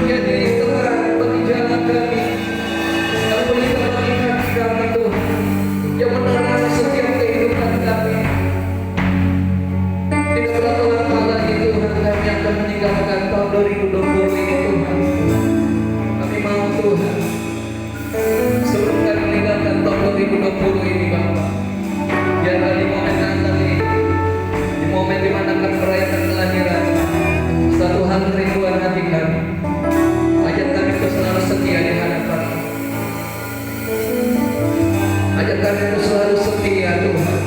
menjadi terang bagi jalan kami, dan pelita bagi kaki kami Tuhan, yang menerangkan setiap kehidupan kami. Tidak berapa lama lagi Tuhan kami akan meninggalkan tahun 2020 ini Tuhan. Kami mau Tuhan, sebelum kami meninggalkan tahun 2020 ini Bapa, biarlah di momen Natal ini, di momen dimana kami merayakan kelahiran satu hal kerinduan hati kami, ajak kami untuk selalu setia di hadapan, ajak kami untuk selalu setia Tuhan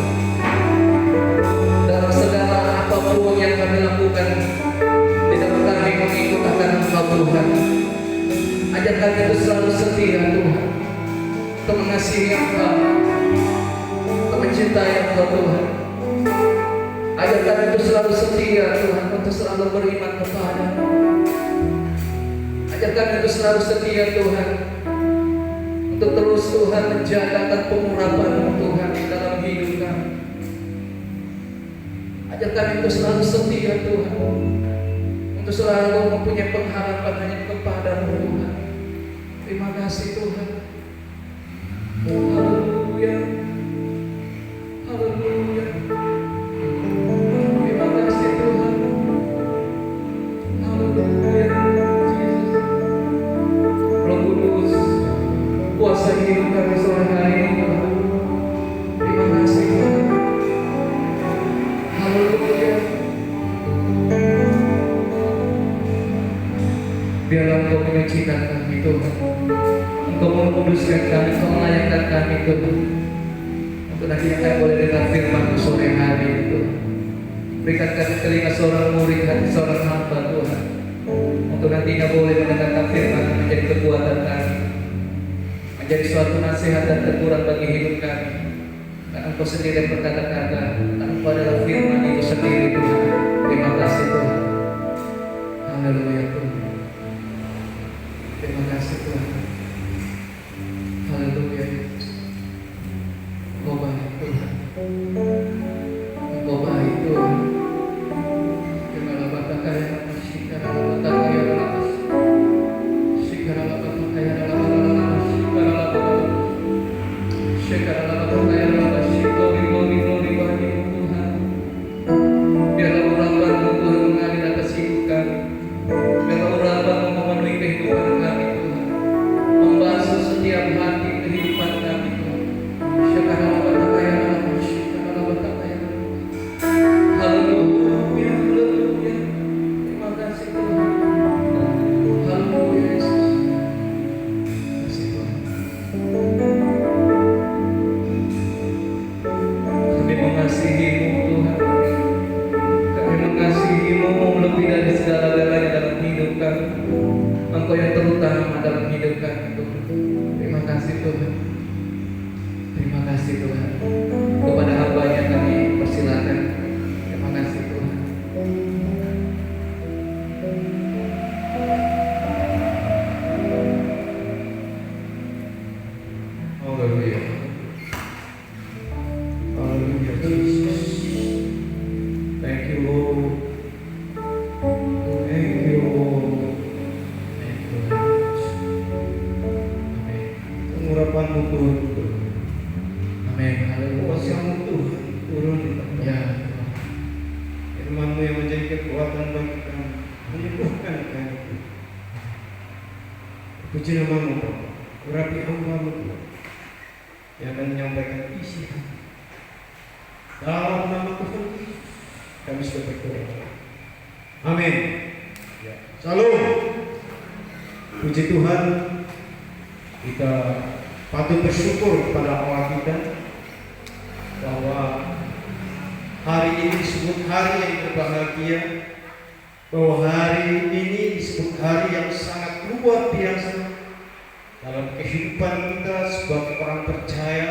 dalam segala apapun yang kami lakukan. Tidak kami mengikut akan Engkau Tuhan. Ajak kami untuk selalu setia Tuhan, untuk mengasihi Engkau, untuk mencintai Engkau Tuhan. Ajak kami untuk selalu setia Tuhan, untuk selalu beriman kepada-Mu. Ajak kami untuk selalu setia Tuhan, untuk terus Tuhan menjalankan pengurapan-Mu Tuhan di dalam hidup kami. Ajak kami untuk selalu setia Tuhan, untuk selalu mempunyai pengharapan hanya kepada-Mu Tuhan. Terima kasih Tuhan. Haleluya, haleluya. Terima kasih Tuhan. Haleluya. Roh Kudus, kuasai hidup kami sore hari ini Tuhan. Terima kasih Tuhan. Haleluya. Biarlah Engkau menyucikan kami Tuhan, Engkau menguduskan kami, Engkau melayakkan kami Tuhan, untuk nantinya kami boleh dengar firman-Mu sore hari ini Tuhan. Berikan kami telinga seorang murid, hati seorang hamba Tuhan, untuk nantinya boleh mendengarkan firman menjadi kekuatan kami, menjadi suatu nasihat dan teguran bagi hidup kami. Karena Engkau sendiri berkata-kata, Engkau adalah firman itu sendiri Tuhan. Terima kasih Tuhan. Haleluya Tuhan. Terima kasih Tuhan. Haleluya. Engkau baik Tuhan. Engkau baik Tuhan. Segala batakaya segala batakaya segala batakaya segala batakaya glory bagi Tuhan. Biarlah urapan-Mu Tuhan mengalir atas hidup kami. Biarlah urapan-Mu memenuhi kehidupan kami Tuhan, membasuh setiap hati kehidupan kami Tuhan. Segala batakaya segala batakaya. Haleluya, haleluya. Terima kasih Tuhan. Haleluya Yesus. Terima kasih Tuhan. Kami mengasihi-Mu Tuhan. Kami mengasihi-Mu lebih dari segala-galanya dalam hidup kami. Engkau yang terutama dalam hidup kami Tuhan. Terima kasih Tuhan. Terima kasih Tuhan. Kepada hamba-Nya kami persilakan. Terima kasih Tuhan. Haleluya. Haleluya Jesus. Thank you Lord. Thank you Lord. Thank you Lord. Amin. Pengurapan-Mu Tuhan. Amin. Haleluya. Kuasa-Mu Tuhan turun di tengah. Ya. Firman-Mu yang menjadi kekuatan bagi kami, menyembuhkan kami. Puji nama-Mu Bapa. Urapi hamba-Mu Tuhan yang akan menyampaikan isi hati. Dalam nama Tuhan Yesus kami sudah berdoa. Amin. Ya. Salam. Puji Tuhan, kita patut bersyukur kepada Allah kita bahwa hari ini disebut hari yang berbahagia, bahwa hari ini disebut hari yang sangat luar biasa dalam kehidupan kita sebagai orang percaya,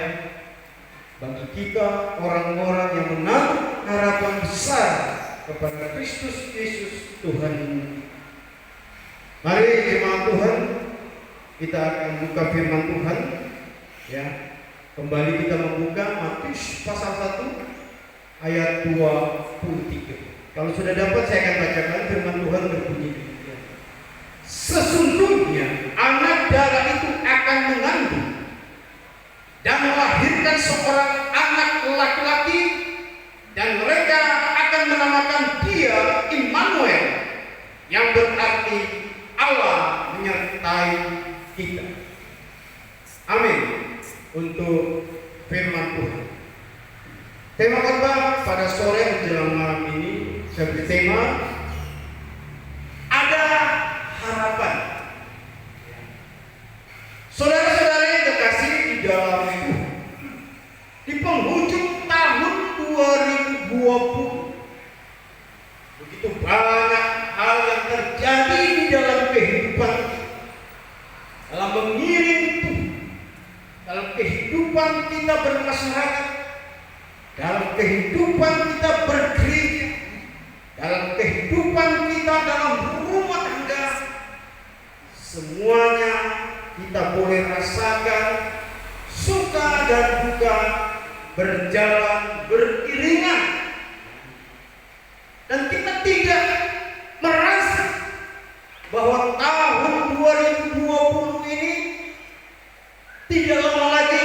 bagi kita orang-orang yang menaruh harapan besar kepada Kristus Yesus Tuhan ini. Mari jemaat Tuhan, kita akan buka firman Tuhan. Ya, kembali kita membuka Matius pasal 1 ayat 23. Kalau sudah dapat saya akan bacakan firman Tuhan berbunyi demikian. Sesungguhnya anak darah itu akan mengandung dan melahirkan seorang anak laki-laki, dan mereka akan menamakan dia Immanuel, yang berarti Allah menyertai kita. Amin. Untuk firman Tuhan. Tema khotbah pada sore menjelang malam ini saya beri tema ada harapan. Saudara-saudara yang terkasih di dalam Tuhan, di penghujung tahun 2020, begitu banyak hal yang terjadi di dalam kehidupan, dalam mengiring Tuhan, dalam kehidupan kita bermasyarakat, dalam kehidupan kita bergereja, dalam kehidupan kita dalam rumah tangga. Semuanya kita boleh rasakan suka dan duka berjalan beriringan, dan kita tidak merasa bahwa tahun 2020 ini tidak lama lagi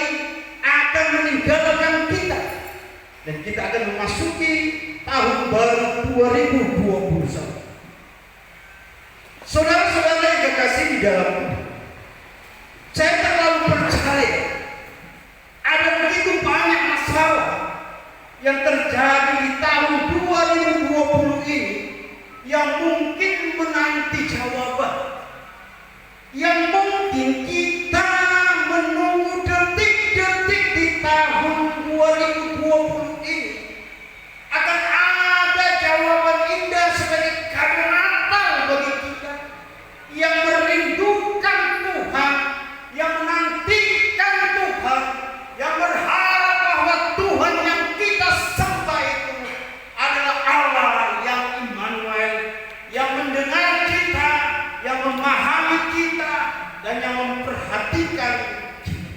akan meninggalkan kita, dan kita akan memasuki tahun baru 2021. Saudara-saudara yang kekasih di dalam Tuhan, saya terlalu percaya ada begitu banyak masalah yang terjadi di tahun 2020 ini yang mungkin menanti jawaban, yang mungkin kita menunggu detik-detik di tahun 2020 ini akan ada jawaban indah sebagai kado Natal bagi kita yang merindukan Tuhan, yang menantikan Tuhan, yang berharap bahwa Tuhan yang kita sembah itu adalah Allah yang Immanuel, yang mendengar kita, yang memahami kita, dan yang memperhatikan kita.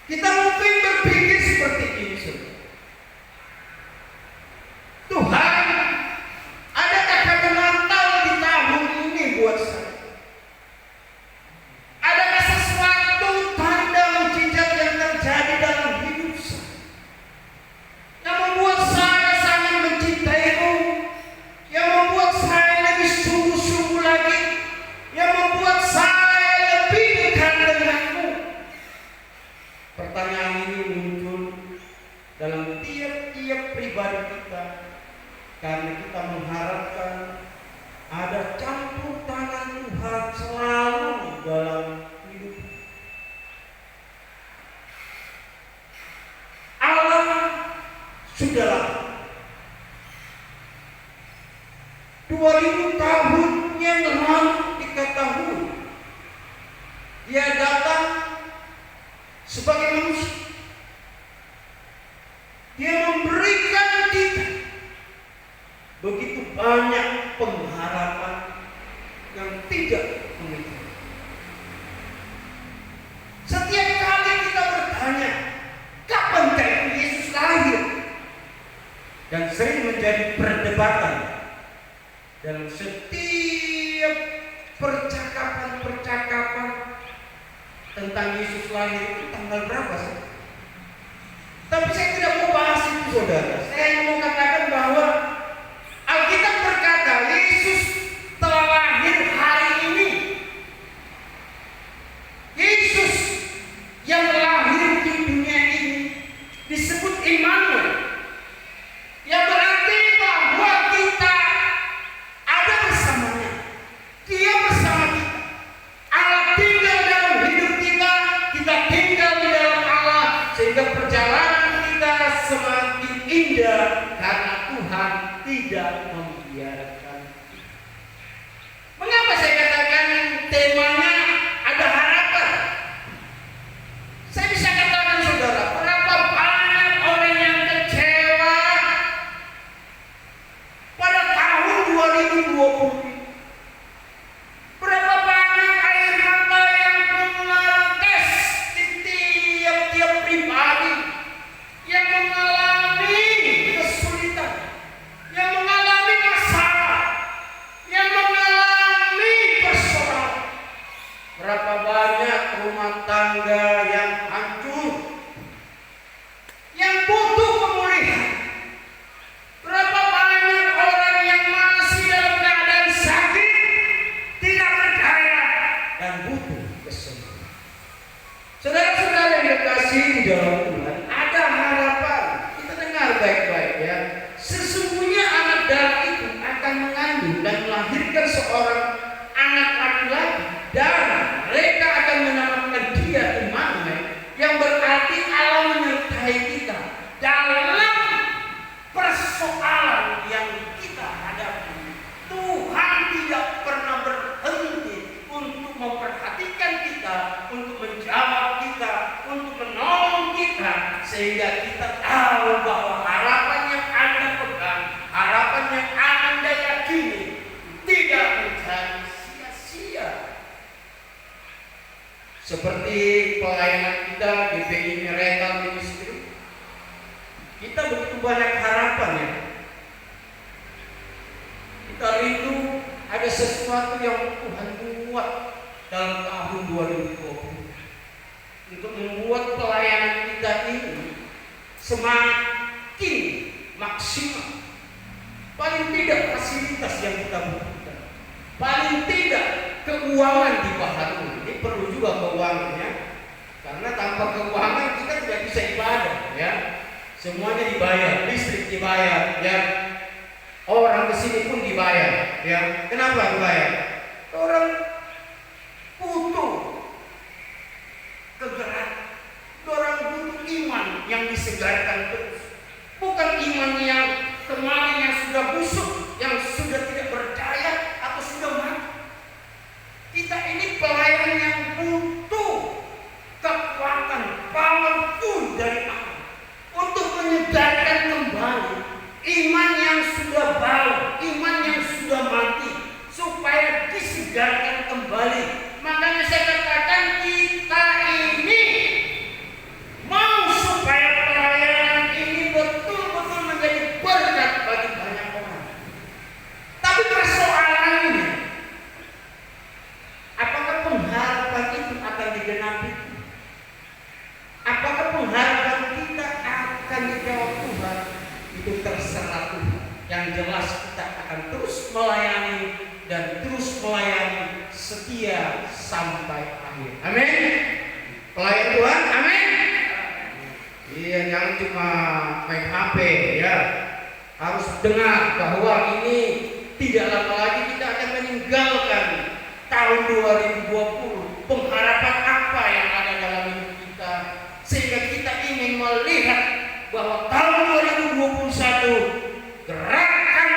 Kita mungkin berpikir seperti ini, saudara. Tuhan, adakah kado Natal di tahun ini buat saya? Adakah sesuatu tanda mujizat yang terjadi dalam hidup saya yang membuat saya sangat mencintaimu, yang membuat saya lebih sungguh-sungguh lagi, yang membuat saya lebih dekat denganmu? Pertanyaan ini muncul dalam tiap-tiap pribadi kita karena kita mengharapkan ada campur tangan Tuhan selalu dalam hidup. Allah sudahlah 2000 tahun yang lalu diketahui Dia datang sebagai manusia. Dia memberikan kita begitu banyak pengharapan yang tidak memiliki. Setiap kali kita bertanya, kapan Yesus lahir? Dan sering menjadi perdebatan dalam setiap percakapan-percakapan tentang Yesus lahir itu tanggal berapa sih? Tapi saya tidak mau bahas itu, saudara. Saya mau katakan bahwa Alkitab berkata Yesus telah lahir hari ini. Yesus yang lahir di dunia ini disebut Immanuel, yang berarti bahwa kita ada bersamanya. Dia bersama kita. Allah tinggal dalam hidup kita, kita tinggal di dalam Allah, sehingga perjalanan kita semakin indah karena Tuhan tidak pernah berhenti untuk memperhatikan kita, untuk menjawab kita, untuk menolong kita, sehingga kita tahu bahwa harapan yang Anda pegang, harapan yang Anda yakini tidak menjadi sia-sia. Seperti pelayanan kita di GBI Miracle Ministry, kita begitu banyak harapan ya. Kita rindu ada sesuatu yang Tuhan buat dalam tahun 2020 untuk membuat pelayanan kita ini semakin maksimal. Paling tidak fasilitas yang kita butuhkan, paling tidak keuangan dibaharui. Ini perlu juga keuangannya, karena tanpa keuangan kita tidak bisa ibadah ya. Semuanya dibayar, listrik dibayar ya. Orang kesini pun dibayar, ya. Kenapa dibayar? Orang butuh kegerakan, orang butuh iman yang disegarkan terus, bukan iman yang kemarin yang sudah busuk, yang sudah tidak berdaya atau sudah mati. Kita ini pelayan yang butuh kekuatan, powerful dari Allah untuk menyegarkan kembali iman yang sudah bau, iman yang sudah mati, supaya disegarkan kembali. Makanya saya katakan kita ini mau supaya pelayanan ini betul-betul menjadi berkat bagi banyak orang. Tapi persoalannya, apakah pengharapan itu akan digenapi? Apakah pengharapan kita akan dijawab Tuhan? Itu terserah Tuhan. Yang jelas kita akan terus melayani dan terus melayani setia sampai akhir. Amin. Pelayan Tuhan, amin. Iya, jangan cuma main HP ya. Harus dengar bahwa ini tidak lama lagi kita akan meninggalkan tahun 2020. Pengharapan apa yang ada dalam hidup kita, sehingga kita ingin melihat bahwa tahun 2021 gerakan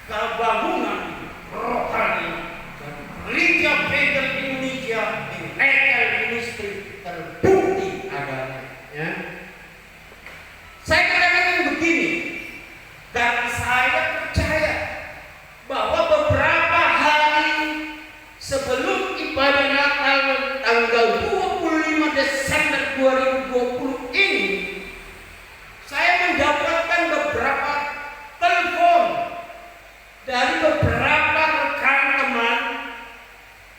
kebangunan rohani dan Gereja Bethel Indonesia di Miracle Ministry terbukti adanya. Ya. Saya katakan begini, dan saya percaya bahwa beberapa hari sebelum ibadah Natal tanggal 25 Desember 2020 ini, saya mendapatkan beberapa telepon dari beberapa rekan teman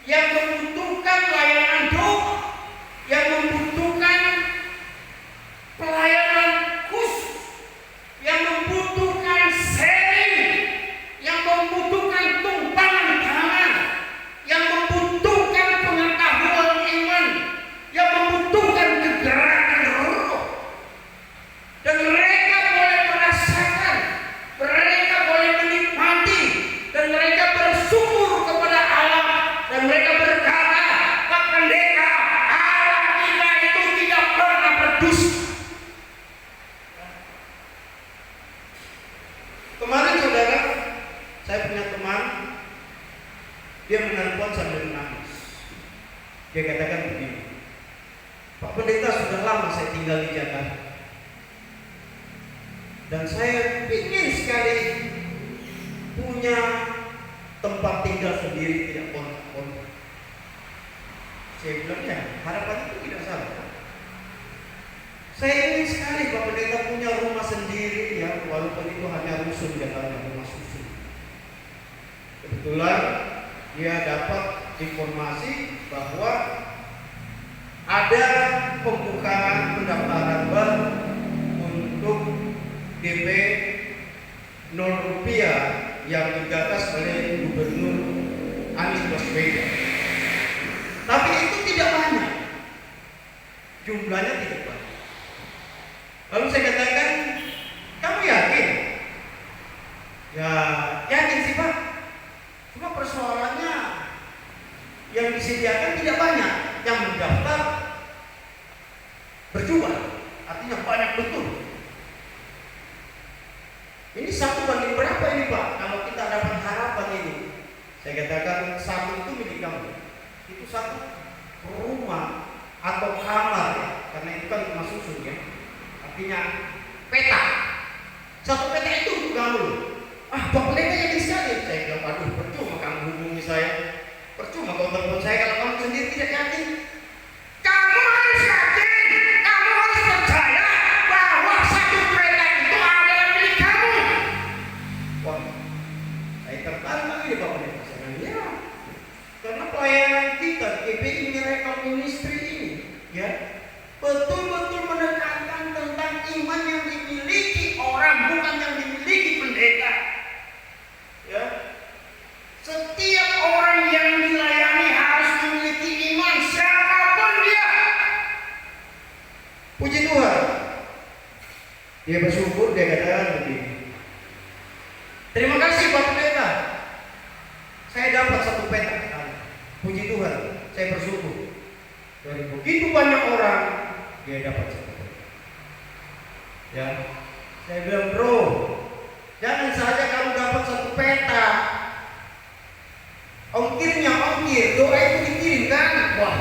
yang membutuhkan layanan doa, yang membutuhkan pelayanan khusus, yang membutuhkan sharing, yang membutuhkan tumpangan tangan, yang membutuhkan pengetahuan iman, yang membutuhkan kegerakan roh. Dan mereka boleh merasakan, mereka boleh menikmati, dan mereka bersyukur kepada Allah, dan mereka berkata, Pak Pendeta, Allah kita itu tidak pernah berdusta. Kemarin saudara, saya punya teman, dia menelpon sambil menangis. Dia katakan begini, Pak Pendeta, sudah lama saya tinggal di Jakarta, dan saya ingin sekali punya tempat tinggal sendiri, tidak kontrak. Saya bilang, ya, harapan itu tidak salah. Saya ingin sekali Pak Pendeta punya rumah sendiri, ya, walaupun itu hanya rusun, Jakarta, rumah susun. Kebetulan dia dapat informasi bahwa ada pembukaan pendaftaran baru untuk DP 0 rupiah yang digagas oleh Gubernur Anies Baswedan. Tapi itu tidak banyak, jumlahnya tidak banyak. Lalu saya katakan, kamu yakin? Ya, yakin sih Pak. Cuma persoalannya yang disediakan tidak banyak, yang mendaftar berjumlah, artinya banyak betul. Ini 1 banding berapa ini Pak? Kalau kita dapat Saya katakan satu itu milik kamu. Itu satu rumah atau kamar ya, karena itu kan rumah susun ya. Artinya peta. Satu peta itu untuk kamu. Ah, Pak Pendeta yang sekali. Saya bilang, aduh, percuma kamu hubungi saya. Percuma kau telepon saya kalau kamu sendiri tidak yakin. Kamu harus yakin, kamu harus percaya bahwa satu peta itu adalah milik kamu. Wah, saya tertarik lagi Pak Pendeta. Saya bilang, ya, karena pelayanan kita GPI Miracle Ministry ini, ya, betul-betul menekankan tentang iman yang dimiliki orang, bukan yang dimiliki pendeta. Ya, setiap orang yang dilayani harus memiliki iman, siapapun dia. Puji Tuhan. Dia bersyukur, dia katakan begini. Terima kasih Pak Pendeta. Saya dapat satu peta. Puji Tuhan, saya bersyukur. Dari begitu banyak orang, dia dapat satu peta. Ya, saya bilang, bro, jangan saja kamu dapat satu peta. Ongkirnya ongkir, doa itu dikirimkan. Wah,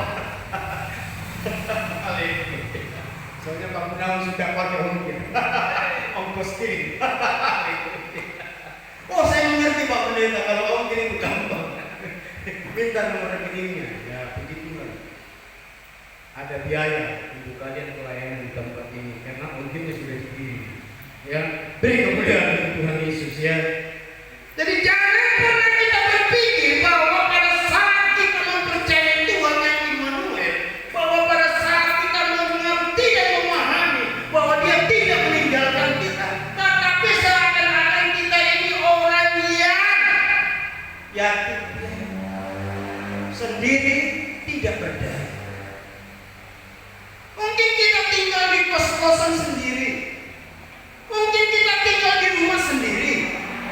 soalnya Pak Gunawan sudah pakai ongkir, ongkos kirim. Oh, saya mengerti Pak Pendeta, kalau ongkir itu gampang. Minta nomor rekeningnya, ya begitulah. Ada biaya untuk kalian pelayanan di tempat ini, karena ongkirnya sudah dikirim. Ya, beri kemuliaan Tuhan Yesus ya. Jadi jangan pernah kita berpikir bahwa pada saat kita mempercayai Tuhan yang Immanuel, bahwa pada saat kita mengerti dan memahami bahwa Dia tidak meninggalkan kita, tetapi seakan-akan kita ini orang yang sendiri tidak berdaya. Mungkin kita tinggal di kos-kosan sendiri. Mungkin kita tinggal di rumah sendiri,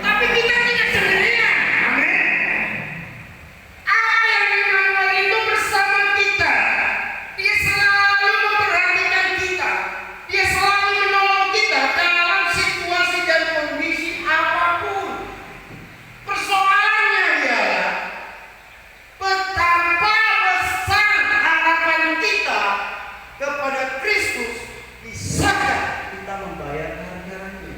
tapi kita tidak sendirian. Amin. Allah yang Immanuel itu bersama kita. Dia selalu memperhatikan kita. Dia selalu menolong kita dalam situasi dan kondisi apapun. Persoalannya ialah betapa besar harapan kita kepada Kristus. Bisakah kita membayar harganya?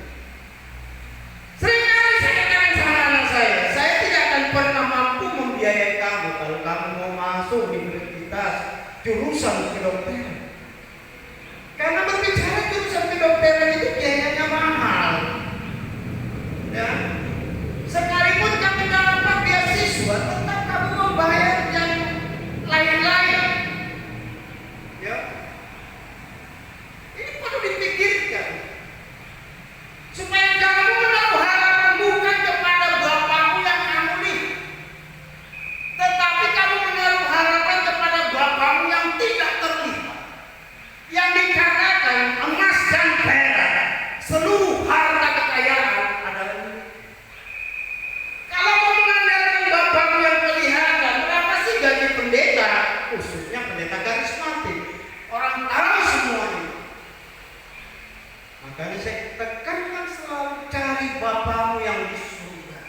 Seringkali saya katakan sama anak saya tidak akan pernah mampu membiayai kamu kalau kamu mau masuk di universitas jurusan kedokteran. Karena berbicara jurusan kedokteran itu biayanya mahal. Ya. Sekalipun kamu dapat beasiswa, tetap kamu membayar yang lain-lain. Ya. Ini perlu dipikirkan supaya kamu menaruh harapan bukan kepada bapakmu yang kamu lihat, tetapi kamu menaruh harapan kepada bapakmu yang tidak terlihat, yang dikatakan emas dan perak, seluruh harta kekayaan adalah milik. Kalau mau mengandalkan bapakmu yang kelihatan, berapa sih gaji pendeta, khususnya pendeta karismatik? Orang tahu semuanya. Makanya saya tekankan selalu cari Bapamu yang di surga.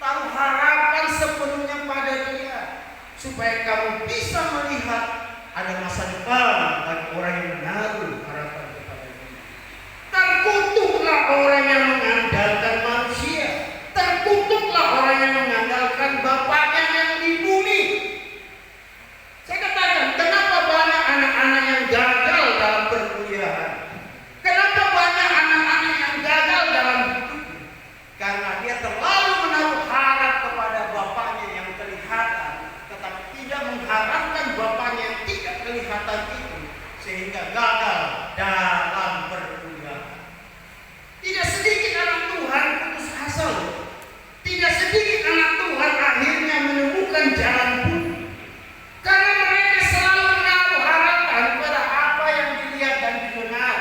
Taruh harapan sepenuhnya pada Dia, supaya kamu bisa melihat ada masa depan bagi orang yang menaruh harapan kepada Dia. Terkutuklah orang yang mengandalkan manusia. Terkutuklah orang yang mengandalkan bapaknya yang di bumi. Saya katakan, kenapa banyak anak-anak yang gagal dalam perkuliahan? Kenapa banyak anak-anak yang gagal dalam hidupnya? Karena dia terlalu menaruh harap kepada bapaknya yang kelihatan, tetapi tidak mengharapkan bapaknya yang tidak kelihatan itu, sehingga gagal dalam perkuliahan. Tidak sedikit anak Tuhan putus asa. Tidak sedikit anak Tuhan akhirnya menemukan jalan buntu. Karena mereka selalu menaruh harapan pada apa yang dilihat dan didengar.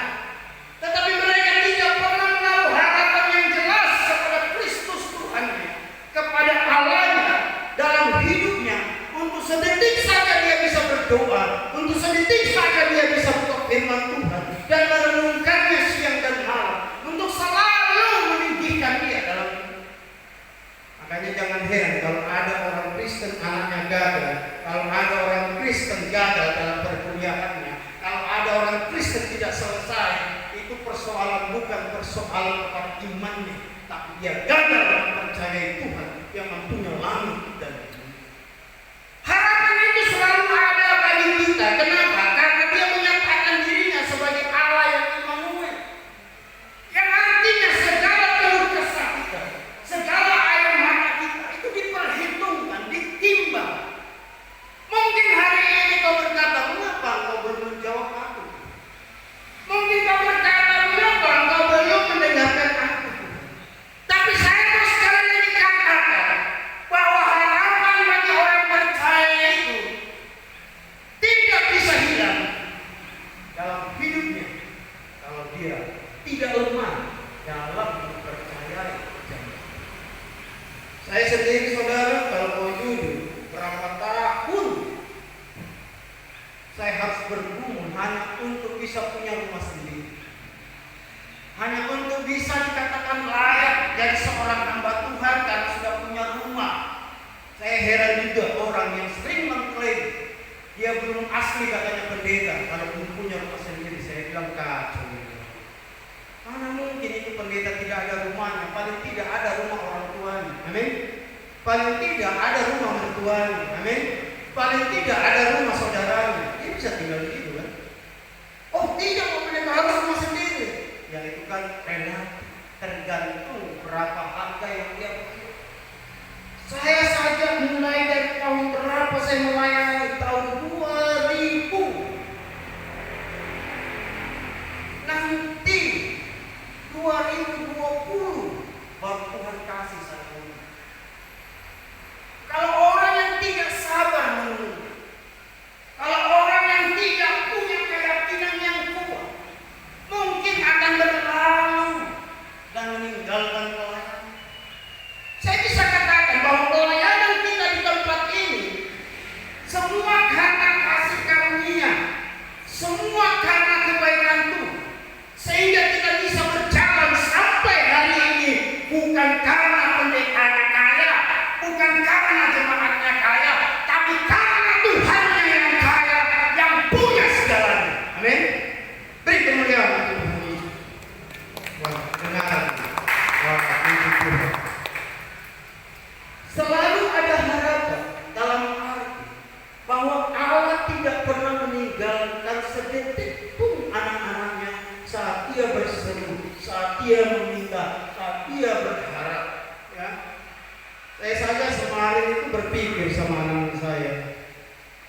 Tetapi mereka tidak pernah menaruh harapan yang jelas kepada Kristus Tuhannya, kepada Allahnya dalam hidupnya. Untuk sedetik saja dia bisa berdoa, untuk sedetik saja dia bisa buka firman Tuhan dan merenungkannya siang dan malam, untuk selalu meninggikan dia dalam hidup. Makanya jangan heran kalau ada orang Kristen anaknya gagal, kalau ada orang Kristen gagal dalam perkuliahannya, kalau ada orang Kristen tidak selesai, itu persoalan bukan persoalan kepada imannya, tapi dia gagal dalam percaya Tuhan yang mempunyai langit dan bumi. Harapan itu selalu ada bagi kita. Kenapa? Karena dia menyatakan dirinya sebagai Allah yang Immanuel, yang artinya segala keluh kesah kita, segala air mata kita itu diperhitungkan, ditimbang. Mungkin hari ini kau berkata, mengapa kau belum menjawab aku? Mungkin kau berkata, mengapa kau belum mendengarkan aku? Tapi saya terus sekali lagi katakan bahwa harapan bagi orang percaya itu tidak bisa hilang dalam hidupnya kalau dia tidak lemah dalam mempercayai janji. Saya sendiri, saudara, kalau mau jujur, berapa tahun saya harus bergumul hanya untuk bisa punya rumah sendiri, hanya untuk bisa dikatakan layak jadi seorang hamba Tuhan karena sudah punya rumah. Saya heran juga orang yang sering mengklaim dia belum asli katanya pendeta kalau belum punya rumah sendiri. Saya bilang kacau. Mana mungkin itu pendeta tidak ada rumahnya, paling tidak ada rumah orang tuanya. Amin. Paling tidak ada rumah mertuanya. Amin. Paling tidak ada rumah saudaranya. Dia bisa tinggal di situ kan? Oh tidak, pendeta harus rumah sendiri. Ya itu kan relatif, tergantung berapa harga yang dia punya. Saya saja mulai dari tahun berapa saya melayani, tahun 2000. Nanti 2020 baru Tuhan kasih saya rumah. Kalau orang yang tidak sabar menunggu, kalau orang yang tidak punya keyakinan yang kuat, mungkin akan berlalu dan meninggalkan pelayanan. Saya bisa katakan bahwa pelayanan kita di tempat ini semua karena kasih karunia, semua karena kebaikan Tuhan, sehingga kita bisa berjalan sampai hari ini bukan karena pendetanya kaya, bukan karena jemaatnya kaya, tapi karena Tuhannya yang kaya, yang punya segalanya. Amin. Beri kemuliaan untuk Tuhan Yesus. Wah, dengar. Wah, puji Tuhan. Selalu ada harapan dalam arti bahwa Allah tidak pernah meninggalkan sedetik pun anak-anaknya saat dia berseru, saat dia meminta, saat dia berharap. Ya. Saya saja semarin itu berpikir sama anak saya,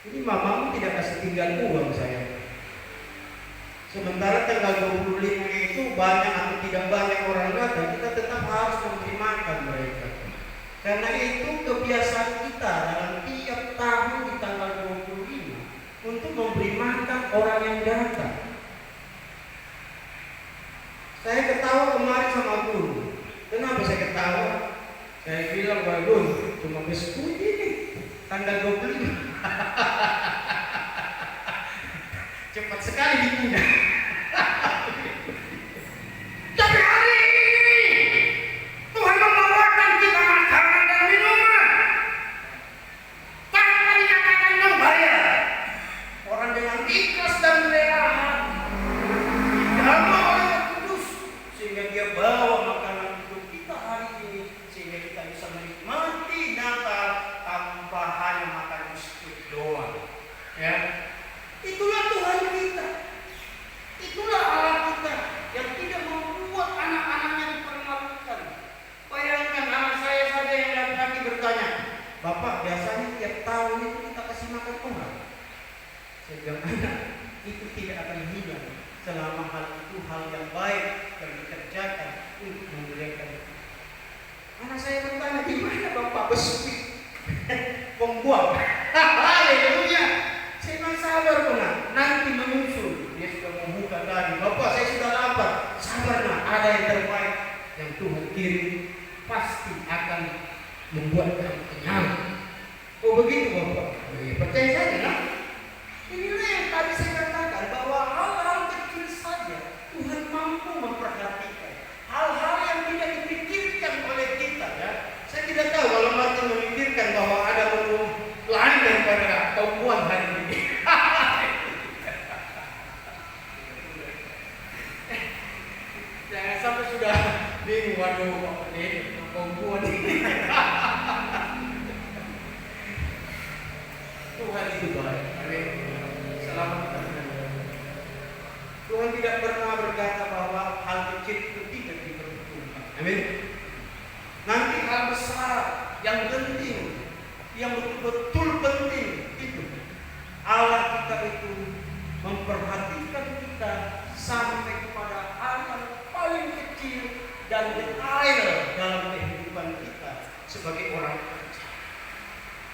ini mamamu tidak kasih tinggal uang saya. Sementara tanggal 25 itu banyak atau tidak banyak orang datang, kita tetap harus memberi makan mereka. Karena itu kebiasaan kita dalam tiap tahun di tanggal 25 untuk memberi makan orang yang datang. Saya ketawa kemarin sama guru. Kenapa saya ketawa? Saya bilang, Pak Guru, cuma beskuit ini tanggal 25. Cepat sekali ditunda. Tapi hari ini Tuhan membawakan kita makanan dan minuman tanpa dikatakan membayar. Orang dengan ikhlas dan rela hati dijamah oleh Roh Kudus sehingga dia bawa makanan untuk kita hari ini, sehingga kita bisa menikmati Natal tanpa hanya makan biskuit doang. Ya, itulah Tuhan kita, itulah Allah kita yang tidak membuat anak-anaknya dipermalukan. Bayangkan anak saya saja yang laki-laki bertanya, Bapak biasanya tiap tahun itu kita kasih makan orang. Saya bilang, anak, itu tidak akan hilang selama hal itu hal yang baik yang dikerjakan untuk memberikan. Anak saya bertanya, di mana Bapak beskuit? Membuang. Haleluya. Saya bilang, sabar benar, nanti menyusul. Dia sudah membuka tadi, Bapak saya sudah lapar. Sabar nak, ada yang terbaik yang Tuhan kirim pasti akan membuat kamu kenyang. Oh begitu Bapak? Percaya saja nak. Inilah yang tadi saya katakan bahwa hal-hal kecil saja Tuhan mampu memperhatikan. Hal-hal yang tidak dipikirkan oleh kita ya. Saya tidak tahu kalau Martin memikirkan bahwa ada Amin. Nanti hal besar yang penting, yang betul-betul penting itu Allah kita itu memperhatikan kita sampai kepada hal yang paling kecil dan detail dalam kehidupan kita sebagai orang percaya.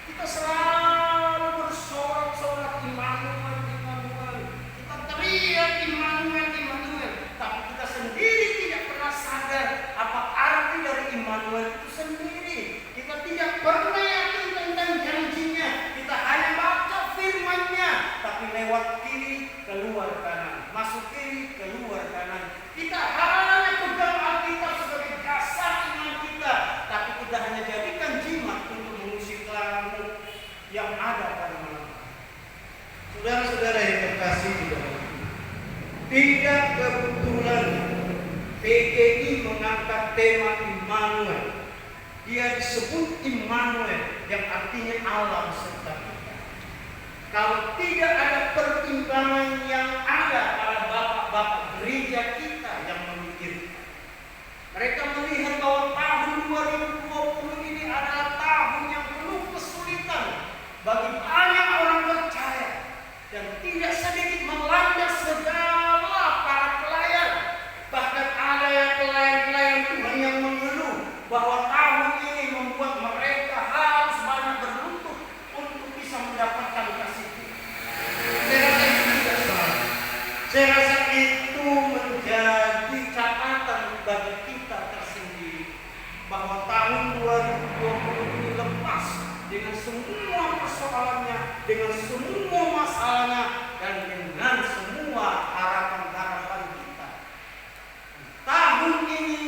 Kita selalu bersorak-sorak Immanuel, Immanuel. Kita teriak Immanuel, Immanuel. Tapi kita sendiri tidak pernah sadar apa arti dari Immanuel itu sendiri. Kita tidak pernah yakin tentang janjinya. Kita hanya baca firman-Nya, tapi lewat kiri keluar kanan, masuk kiri keluar kanan. Kita hanya pegang Alkitab sebagai dasar iman kita, tapi kita hanya jadikan jimat untuk mengusir lampu yang ada pada malam. Saudara-saudara yang terkasih di dalam Tuhan, tidak kebetulan PGI mengangkat tema Immanuel. Dia disebut Immanuel yang artinya Allah beserta kita. Kalau tidak ada pertimbangan yang ada pada bapak-bapak gereja kita yang memikirkan, mereka melihat bahwa tahun 2020 ini adalah tahun yang penuh kesulitan bagi banyak orang percaya, dan tidak sedikit melanda segala para pelayan. Bahkan ada yang pelayan-pelayan Tuhan yang mengeluh bahwa tahun ini membuat mereka harus banyak berlutut untuk bisa mendapatkan kasih Tuhan. Saya rasa itu tidak salah. Saya rasa itu menjadi catatan bagi kita tersendiri bahwa tahun 2020 ini lepas dengan semua persoalannya, dengan semua masalahnya, dan dengan semua harapan-harapan kita. Tahun ini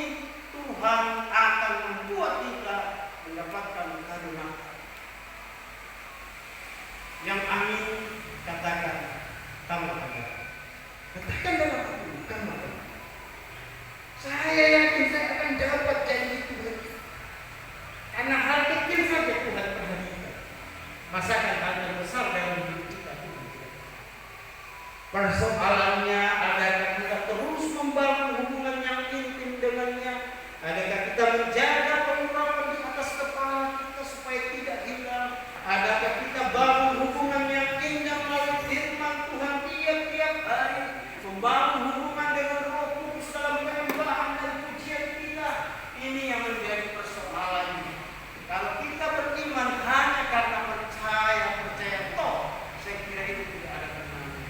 Tuhan akan membuat kita mendapatkan karunia. Yang amin katakan tambah-tambah. Katakan dalam hati, tambah-tambah. Saya yakin saya akan dapat janji Tuhan. Karena hal kecil saja Tuhan perhatikan. Masakan hal yang besar dalam hidup kita Tuhan. Persoalannya, adakah kita terus membangun hubungan yang intim dengannya? Adakah kita menjaga pengurapan di atas kepala kita supaya tidak hilang? Adakah kita bangun hubungan yang indah melalui firman Tuhan tiap-tiap hari? Membangun hubungan dengan Roh Kudus dalam penyembahan dan pujian kita? Ini yang menjadi persoalannya. Kalau kita beriman hanya karena percaya toh, saya kira itu tidak ada gunanya.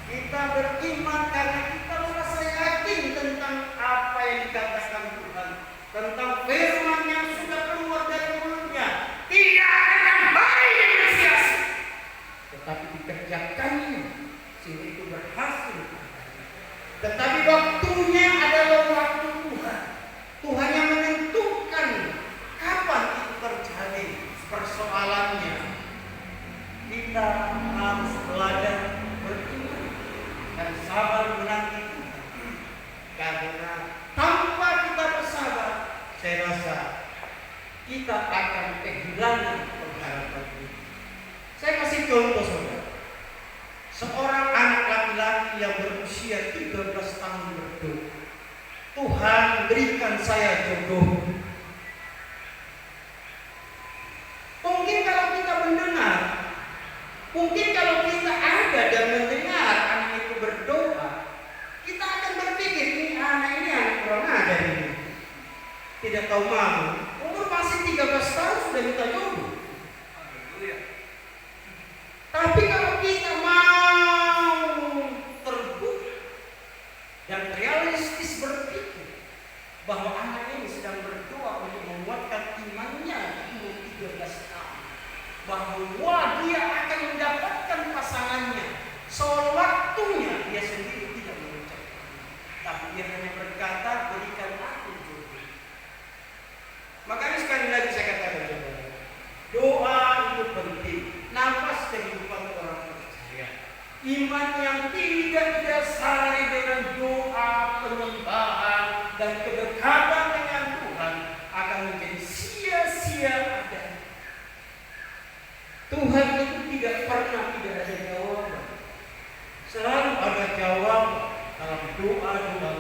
Kita beriman karena kita merasa yakin tentang apa yang dikatakan Tuhan, tentang firman yang sudah keluar dari mulutnya. Tidak akan baik dengan sia-sia, tetapi dikerjakannya sehingga itu berhasil. Tetapi waktunya adalah waktu Tuhan. Tuhan yang menentukan kapan itu terjadi. Persoalannya, kita harus belajar beriman dan sabar menanti Tuhan. Karena tanpa kita bersabar, saya rasa kita akan kehilangan pengharapan itu. Saya kasih contoh saudara. Seorang anak laki-laki yang berusia 13 tahun berdoa, Tuhan berikan saya jodoh. Mungkin kalau kita mendengar, mungkin kalau kita ada dan mendengar anak itu berdoa, kita akan berpikir ini anak kurang ajar ini, tidak tahu malu. Umur masih 13 tahun sudah minta jodoh. Tapi kalau kita mau terbuka dan realistis berpikir bahwa anak ini sedang berdoa untuk menguatkan imannya di umur 13 tahun, bahwa dia akan mendapatkan pasangannya, soal waktunya dia sendiri tidak mengucapkan, tapi dia hanya berkata, berikan aku jodoh. Makanya sekali lagi saya katakan saudara, doa itu penting. Nafas kehidupan orang percaya, iman yang tidak didasari dengan doa, penyembahan, dan kedekatan dengan Tuhan akan menjadi sia-sia adanya. Tuhan itu tidak pernah tidak ada jawaban. Selalu ada jawaban dalam doa-doa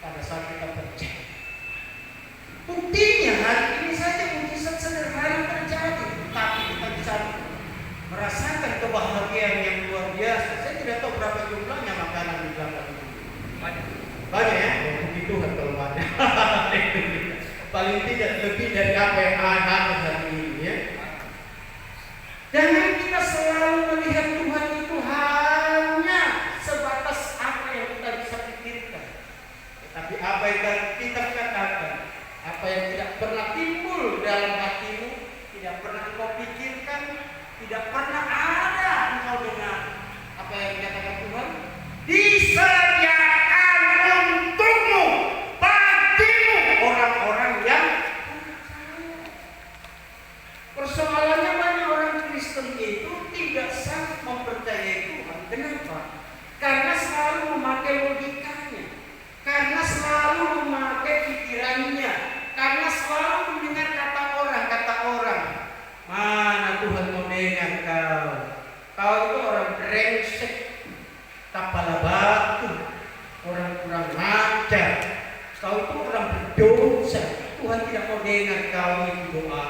pada saat kita percaya. Buktinya hari ini saja mujizat sederhana terjadi, tapi kita bisa merasakan kebahagiaan yang luar biasa. Saya tidak tahu berapa jumlahnya makanan di belakang ini. Banyak ya? Puji Tuhan kalau banyak. Paling tidak lebih dari apa yang ada hari ini ya. Jangan kita selalu melihat Tuhan itu hanya sebatas apa yang kita bisa pikirkan, tetapi apa yang kita katakan, apa yang tidak pernah timbul dalam hatimu, tidak pernah engkau pikirkan, tidak pernah ada engkau dengar, apa yang dikatakan Tuhan, disediakan untukmu, bagimu orang-orang yang percaya. Persoalannya banyak orang Kristen itu tidak sanggup mempercayai Tuhan. Kenapa? Karena selalu memakai logikanya, karena selalu memakai pikirannya, karena selalu mendengar kata orang. Mana Tuhan mau dengar kau? Kau itu orang brengsek, kepala batu, orang kurang ajar. Kau itu orang berdosa. Tuhan tidak mau dengar kau itu doa.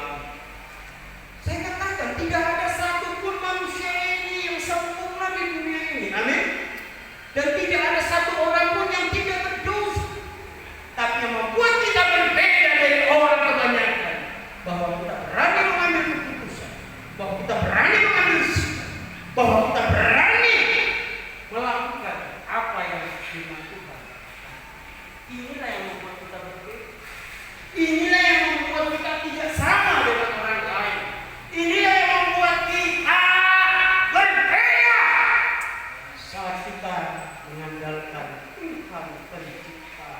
Saya katakan tidak ada satupun manusia ini yang sempurna di dunia ini. Amin. Dan tidak ada satu orang pun yang tidak berdosa. Tapi yang membuat kita berbeda dari orang kebanyakan, bahwa kita berani mengambil keputusan, bahwa kita berani mengambil sikap, bahwa kita berani melakukan apa yang firman Tuhan. Inilah yang membuat kita berbeda. Inilah yang membuat kita tidak sama dengan orang lain. Inilah yang membuat kita berbeda saat kita mengandalkan Tuhan pencipta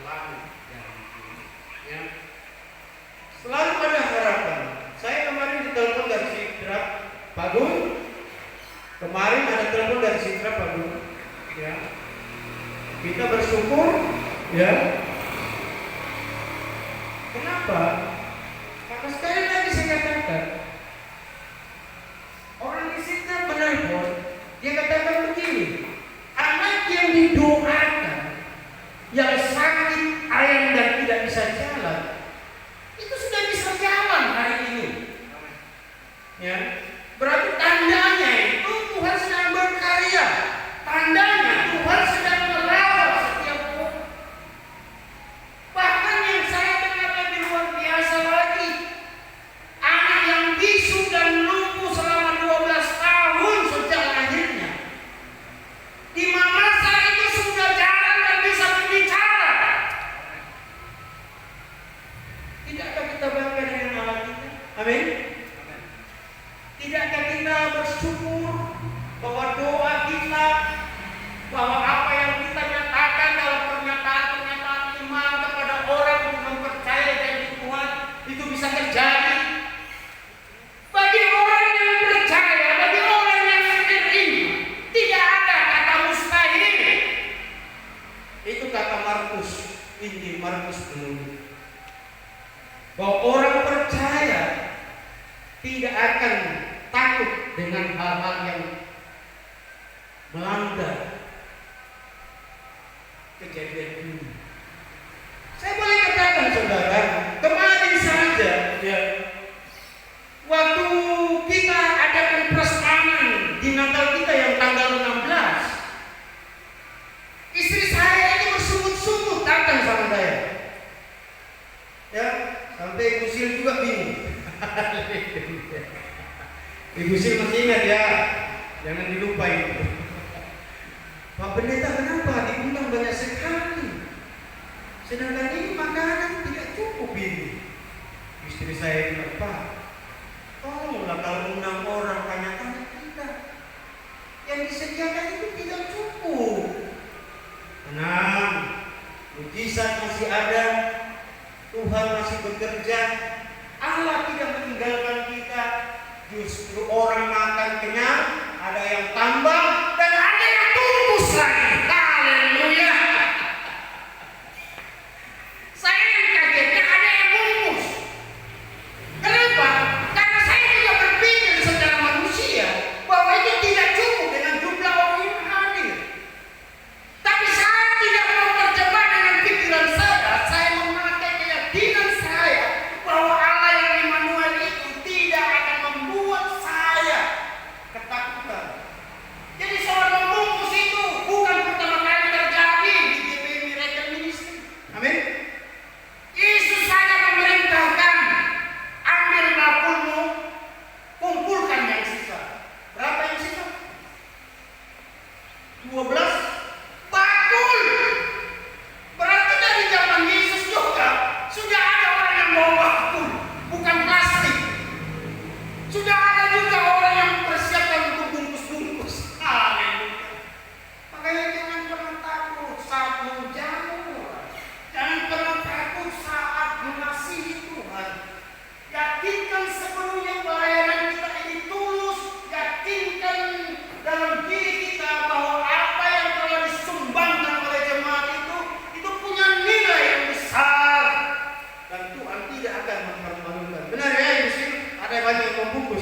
langit dan bumi. Ya. Selalu ada harapan. Saya kemarin ditelepon dari Sitra Pagun. Kemarin ada telepon dari Sitra Pagun. Ya. Kita bersyukur. Ya. Kenapa? Karena sekali lagi saya katakan, orang di Sitra menelpon, dia katakan begini, anak yang didoakan, yang sakit, ayam dan tidak bisa jalan, itu sudah bisa jalan hari ini. Ya, berarti tandanya itu Tuhan sedang berkarya, tandanya Tuhan sedang merawat setiap orang. Bahkan yang saya dengar lebih luar biasa lagi, anak yang bisu dan lumpuh selama 12 tahun sejak lahirnya, di masa itu sudah jalan dan bisa berbicara. Tidakkah kita bangga dengan Allah kita? Amin. Tidakkah kita bersyukur bahwa doa kita, bahwa apa yang kita nyatakan dalam pernyataan-pernyataan iman kepada orang untuk mempercayai janji Tuhan itu bisa terjadi? Bagi orang yang percaya, bagi orang yang beriman, tidak ada kata mustahil. Itu kata Markus, Injil Markus penulis. Bahwa orang percaya tidak akan takut dengan hal-hal yang melanggar kejadian ini. Saya boleh katakan saudara, kemarin saja ya, waktu kita adakan prasmanan di Natal kita yang tanggal 16, istri saya ini bersungut-sungut datang sama saya. Ya, sampai Ibu Sil juga bingung. Ibu Sil masih ingat ya, jangan dilupain. Pak Pendeta, kenapa diundang banyak sekali? Sedangkan ini makanan tidak cukup ini. Istri saya bilang, Pak, tolonglah kalau undang orang tanya-tanya kita. Yang disediakan itu tidak cukup. Tenang, mujizat masih ada, Tuhan masih bekerja, Allah tidak meninggalkan kita. Justru orang makan kenyang, ada yang tambah dan ada yang tungkus lagi. Haleluya. Saya yang kagetnya ada yang bungkus. Kenapa? Karena saya juga berpikir secara manusia bahwa itu tidak cukup dengan jumlah orang yang hadir. Tapi saya tidak mau terjebak dengan pikiran saya memakai keyakinan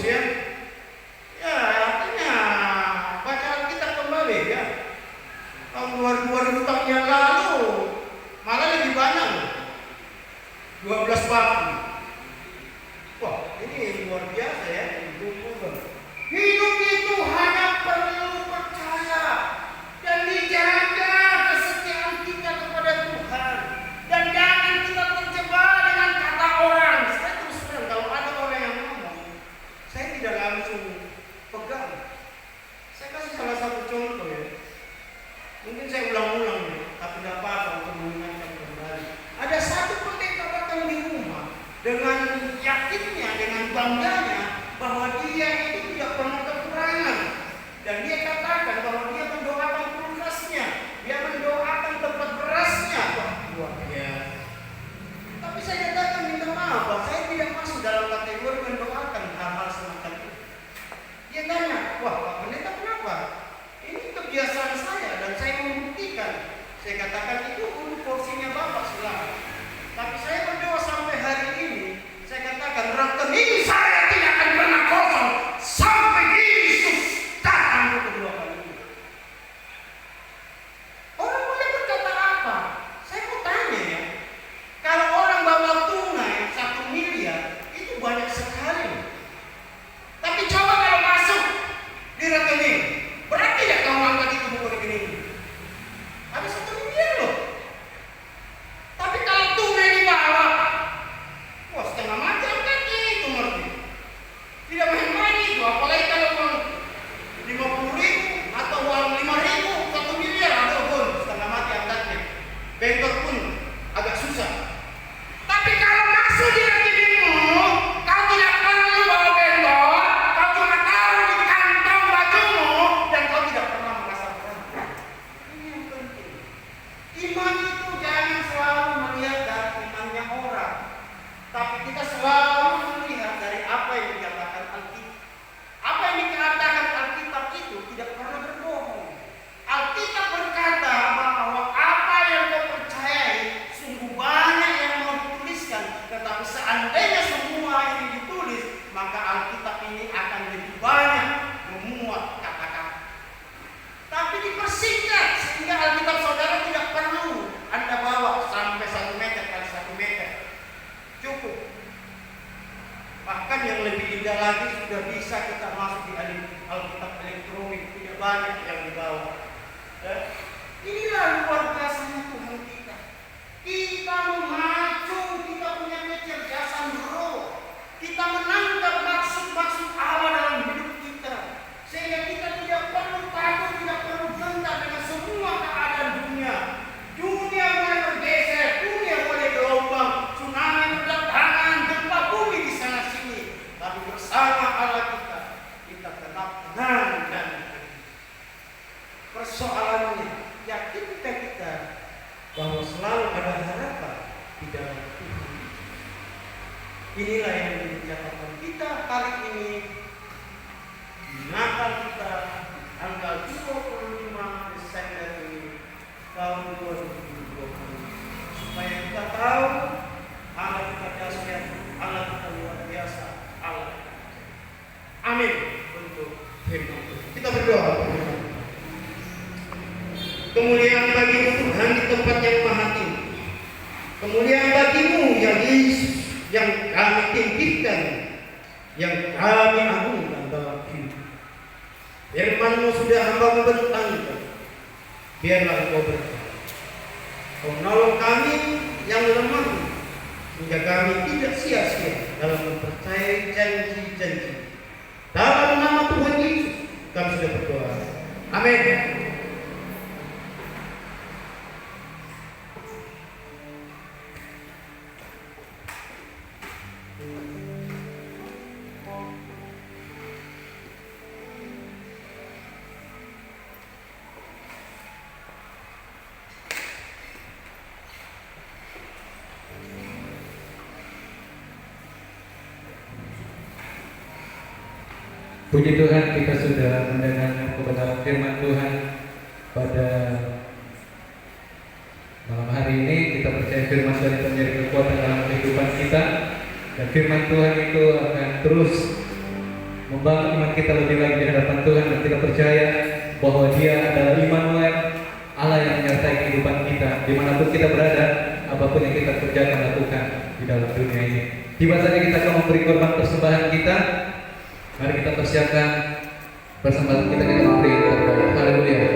bagus ya. Ya, artinya baca Alkitab kembali ya. Tahun 2000 tahun yang lalu malah lebih banyak loh. 12 bab. Wah, ini luar biasa ya. Hidup itu hanya perlu percaya dan dijaga kesetiaan kita kepada Tuhan. Dan jangan kita terjebak dengan kata orang. Saya terus terang, kalau ada orang yang ngomong, saya tidak langsung pegang. Saya kasih salah satu contoh ya. Mungkin saya ulang-ulang ya, tapi tidak apa-apa untuk mengingatkan kembali. Ada satu pendeta datang di rumah dengan yakinnya, dengan bangganya bahwa dia itu tidak pernah kekurangan. Dan dia katakan bahwa dia mendoakan kulkasnya, dia mendoakan tempat berasnya. Wah, luar biasa. Tapi saya katakan minta maaf, bahwa saya tidak masuk dalam kategori mendoakan hal-hal semacam itu. Dia tanya, wah Pak Pendeta kenapa? Ini kebiasaan saya dan saya membuktikan. Saya katakan itu untuk porsinya Bapak silahkan. Tapi saya berdoa sampai hari ini. Saya katakan rekening saya tidak akan pernah kosong sampai Yesus datang kedua kali. Orang boleh berkata apa? Saya mau tanya ya. Kalau orang bawa tunai 1 miliar itu banyak sekali. Tapi coba kalau masuk di rekening, berarti tidak kamu angkat itu buku rekening. Ada 1 miliar loh. Tapi kalau tunai dibawa, wah setengah mati angkatnya itu ngerti. Tidak main-main itu, apalagi kalau uang 50.000 atau uang 5.000, 1 miliar ada pun setengah mati angkatnya. Bentor pun agak susah. Tapi kalau masuk di rekeningmu, kau tidak perlu bawa bentor, kau cuma taruh di kantong bajumu dan kau tidak pernah merasa berat. Ini yang penting. Iman itu jangan selalu melihat dari imannya orang, tapi kita selalu melihat dari apa yang dikatakan Alkitab. Apa yang dikatakan Alkitab itu tidak pernah berbohong. Alkitab berkata bahwa apa yang kau percayai sungguh banyak yang mau dituliskan, tetapi seandainya semua ini ditulis, maka Alkitab ini akan lebih banyak memuat kata-kata. Tapi dipersingkat sehingga Alkitab saudara tidak perlu Anda bawa sampai 1 meter kali 1 meter. Cukup. Bahkan yang lebih indah lagi sudah bisa kita masuk di Alkitab elektronik, tidak banyak yang dibawa. Inilah luar biasanya Tuhan kita. Kita memacu, kita punya kecerdasan roh. Kita menangkap maksud-maksud Allah dalam hidup kita. Sehingga kita tidak perlu takut, tidak perlu gentar dengan semua keadaan dunia. Dunia mulai bergeser, dunia mulai gelombang, tsunami berdatangan, gempa bumi di sana sini. Tapi bersama Allah kita tetap tenang dan persoalannya yakinkah kita bahwa selalu ada harapan di dalam Tuhan. Inilah yang menjadikan kita kali ini Natal kita tanggal 25 Desember ini tahun 2020, supaya kita tahu Allah kita dahsyat, Allah kita luar biasa, Allah. Amin. Untuk firman Tuhan. Kita berdoa. Kemuliaan bagimu Tuhan di tempat yang maha tinggi. Kemuliaan bagimu ya Yesus, yang kami tinggikan, yang kami agungkan dalam hidup. Firman-Mu sudah hamba-Mu bertanggung. Biarlah Engkau berkata, Kau nolong kami yang lemah, sehingga kami tidak sia-sia dalam mempercayai janji-janji. Dalam nama Tuhan Yesus kami sudah berdoa. Amin. Puji Tuhan, kita sudah mendengar kebenaran firman Tuhan pada malam hari ini. Kita percaya firman Tuhan itu menjadi kekuatan dalam kehidupan kita, dan firman Tuhan itu akan terus membangun iman kita lebih lagi di hadapan Tuhan, dan kita percaya bahwa Dia adalah Immanuel, Allah yang menyertai kehidupan kita dimanapun kita berada, apapun yang kita kerjakan lakukan di dalam dunia ini. Tiba saatnya kita akan memberi korban persembahan kita. Mari kita persiapkan persembahan kita memberi yang terbaik. Haleluya.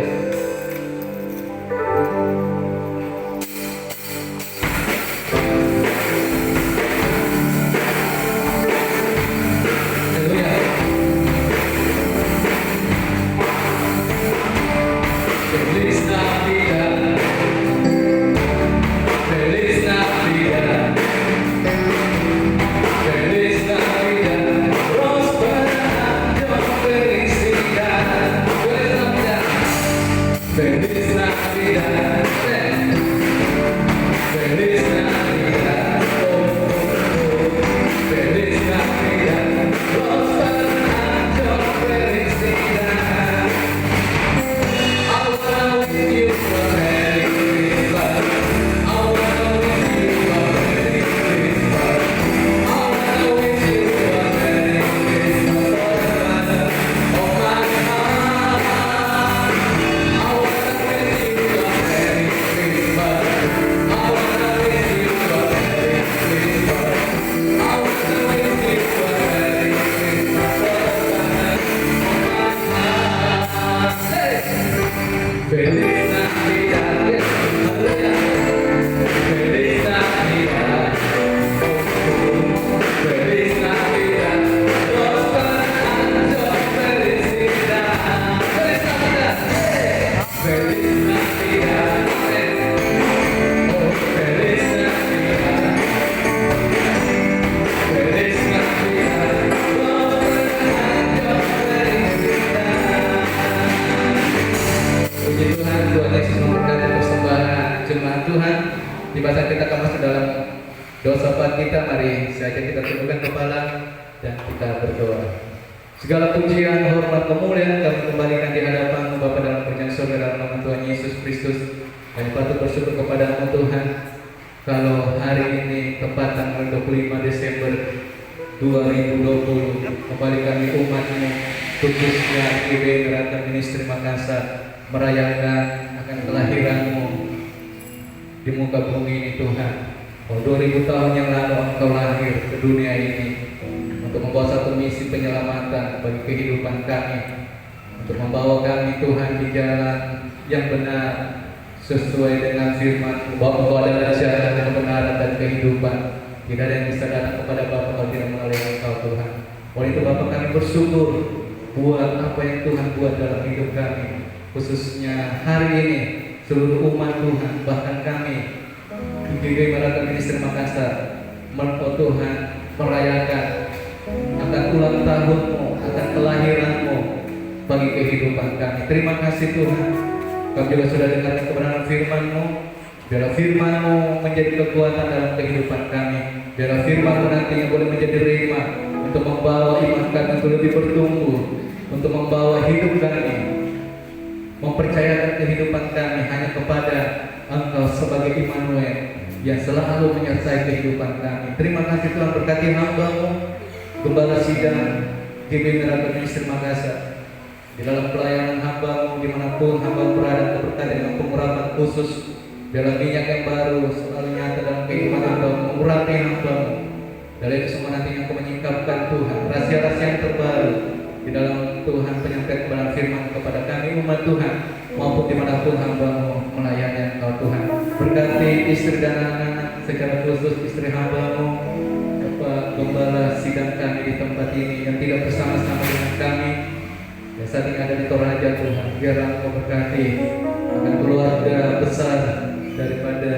Segala pujian, hormat, kemuliaan kami kembalikan di hadapan Bapa dalam perjalanan saudara nama Tuhan Yesus Kristus. Kami patut bersyukur kepada-Mu Tuhan, kalau hari ini tepat tanggal 25 Desember 2020 kembali kami umat-Mu, khususnya GBI Merata Ministry Makassar, merayakan akan kelahiran-Mu di muka bumi ini Tuhan. 2000 tahun yang lalu Engkau lahir ke dunia ini untuk membawa satu misi penyelamatan bagi kehidupan kami, untuk membawa kami Tuhan di jalan yang benar sesuai dengan firman-Mu, bahwa Engkau adalah jalan kebenaran dan kehidupan. Tidak ada yang bisa datang kepada Bapa kalau tidak melalui Engkau Tuhan. Oleh itu Bapa kami bersyukur buat apa yang Tuhan buat dalam hidup kami, khususnya hari ini seluruh umat Tuhan, bahkan kami di GBI Merata Ministry Makassar, Tuhan merayakan akan ulang tahun-Mu, akan kelahiran-Mu bagi kehidupan kami. Terima kasih Tuhan. Kami juga sudah dengar kebenaran firman-Mu. Biarlah firman-Mu menjadi kekuatan dalam kehidupan kami. Biarlah firman-Mu nantinya boleh menjadi rema untuk membawa iman kami untuk lebih bertumbuh, untuk membawa hidup kami, mempercayakan kehidupan kami hanya kepada Engkau sebagai Immanuel yang selalu menyertai kehidupan kami. Terima kasih Tuhan, berkati hamba-Mu Gembala Sidang GBI Merata Ministry Makassar, di dalam pelayanan hamba-Mu dimanapun hamba berada, berkati dengan pengurapan khusus dalam minyak yang baru selalu nyata dalam kehidupan hamba-Mu, mengurapi hamba-Mu. Dari itu semua nantinya Engkau menyingkapkan Tuhan rahasia-rahasia yang terbaru di dalam Tuhan penyampaian kebenaran firman kepada kami umat Tuhan, maupun dimanapun hamba-Mu melayani Engkau Tuhan. Berkati istri dan anak-anak, secara khusus istri hamba-Mu Bapak Gembala Sidang kami di tempat ini yang tidak bersama-sama dengan kami yang saat ini ada di Toraja Tuhan. Biarlah Engkau berkati akan keluarga besar daripada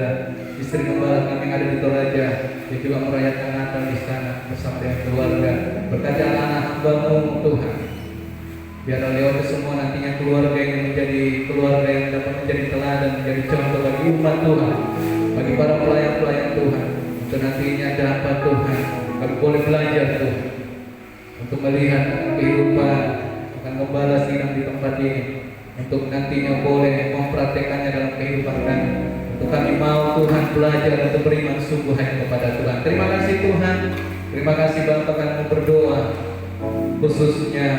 istri Gembala kami yang ada di Toraja yang juga merayakan Natal di sana bersama dengan keluarga. Berkati anak-anak hamba-Mu Tuhan. Biarlah lewat semua nantinya keluarga yang menjadi keluarga yang dapat menjadi teladan, menjadi contoh bagi umat Tuhan, bagi para pelayan-pelayan Tuhan, untuk nantinya dapat Tuhan kami boleh belajar Tuhan untuk melihat kehidupan akan Gembala Sidang di tempat ini, untuk nantinya boleh mempraktekannya dalam kehidupan kami, untuk kami mau Tuhan belajar untuk beriman sungguh hanya kepada Tuhan. Terima kasih Tuhan, terima kasih Bapak, kami berdoa khusus khususnya